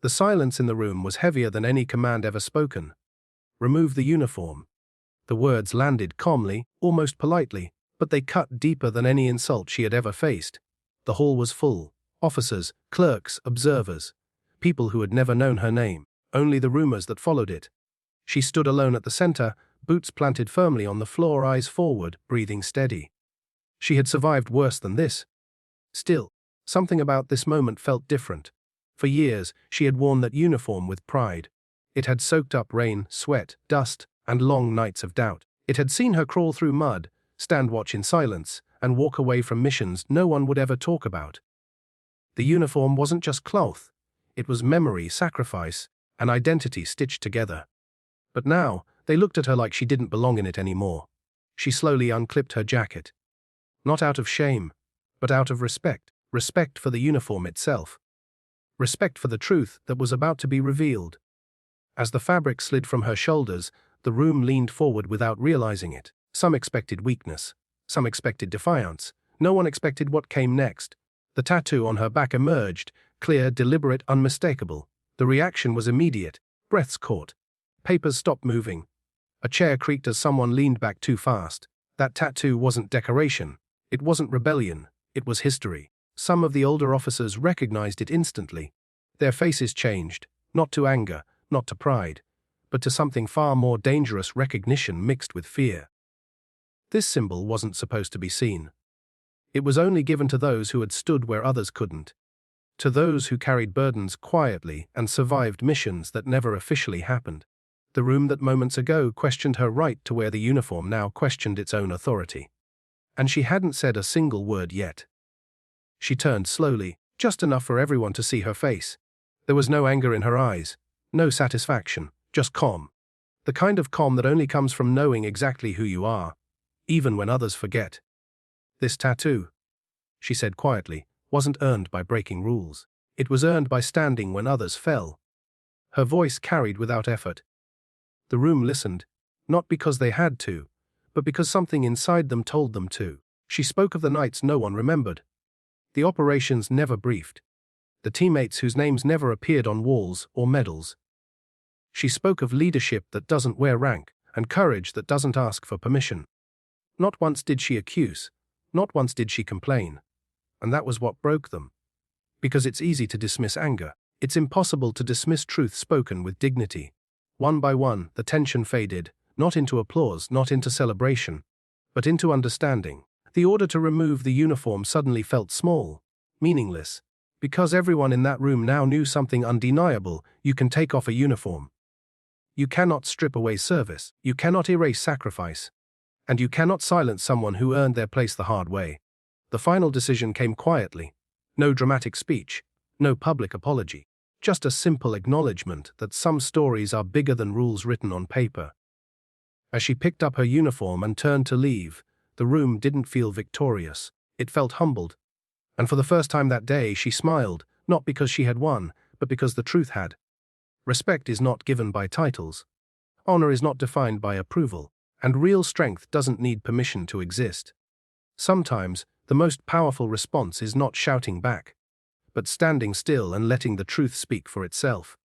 The silence in the room was heavier than any command ever spoken. "Remove the uniform." The words landed calmly, almost politely, but they cut deeper than any insult she had ever faced. The hall was full. Officers, clerks, observers. People who had never known her name, only the rumors that followed it. She stood alone at the center, boots planted firmly on the floor, eyes forward, breathing steady. She had survived worse than this. Still, something about this moment felt different. For years, she had worn that uniform with pride. It had soaked up rain, sweat, dust, and long nights of doubt. It had seen her crawl through mud, stand watch in silence, and walk away from missions no one would ever talk about. The uniform wasn't just cloth. It was memory, sacrifice, and identity stitched together. But now, they looked at her like she didn't belong in it anymore. She slowly unclipped her jacket. Not out of shame, but out of respect. Respect for the uniform itself. Respect for the truth that was about to be revealed. As the fabric slid from her shoulders, the room leaned forward without realizing it. Some expected weakness. Some expected defiance. No one expected what came next. The tattoo on her back emerged, clear, deliberate, unmistakable. The reaction was immediate. Breaths caught. Papers stopped moving. A chair creaked as someone leaned back too fast. That tattoo wasn't decoration. It wasn't rebellion. It was history. Some of the older officers recognized it instantly. Their faces changed, not to anger, not to pride, but to something far more dangerous: recognition mixed with fear. This symbol wasn't supposed to be seen. It was only given to those who had stood where others couldn't. To those who carried burdens quietly and survived missions that never officially happened. The room that moments ago questioned her right to wear the uniform now questioned its own authority. And she hadn't said a single word yet. She turned slowly, just enough for everyone to see her face. There was no anger in her eyes, no satisfaction, just calm. The kind of calm that only comes from knowing exactly who you are, even when others forget. "This tattoo," she said quietly, "wasn't earned by breaking rules. It was earned by standing when others fell." Her voice carried without effort. The room listened, not because they had to, but because something inside them told them to. She spoke of the nights no one remembered. The operations never briefed. The teammates whose names never appeared on walls or medals. She spoke of leadership that doesn't wear rank, and courage that doesn't ask for permission. Not once did she accuse. Not once did she complain. And that was what broke them. Because it's easy to dismiss anger. It's impossible to dismiss truth spoken with dignity. One by one, the tension faded, not into applause, not into celebration, but into understanding. The order to remove the uniform suddenly felt small, meaningless, because everyone in that room now knew something undeniable: you can take off a uniform. You cannot strip away service, you cannot erase sacrifice, and you cannot silence someone who earned their place the hard way. The final decision came quietly. No dramatic speech, no public apology, just a simple acknowledgement that some stories are bigger than rules written on paper. As she picked up her uniform and turned to leave, the room didn't feel victorious. It felt humbled. And for the first time that day, she smiled, not because she had won, but because the truth had. Respect is not given by titles. Honor is not defined by approval. And real strength doesn't need permission to exist. Sometimes, the most powerful response is not shouting back, but standing still and letting the truth speak for itself.